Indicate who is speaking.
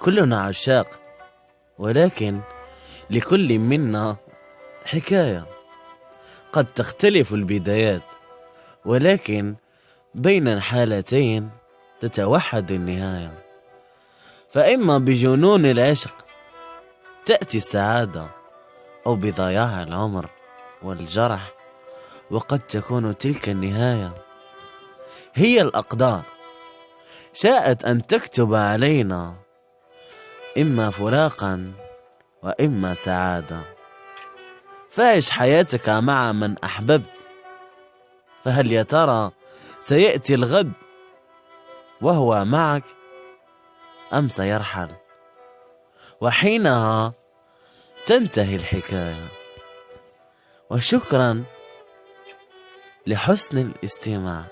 Speaker 1: كلنا عشاق، ولكن لكل منا حكاية. قد تختلف البدايات، ولكن بين الحالتين تتوحد النهاية. فإما بجنون العشق تأتي السعادة، أو بضياع العمر والجرح، وقد تكون تلك النهاية هي الأقدار. شاءت أن تكتب علينا إما فراقا وإما سعادة. فعش حياتك مع من أحببت، فهل يا ترى سيأتي الغد وهو معك أم سيرحل؟ وحينها تنتهي الحكاية. وشكرا لحسن الاستماع.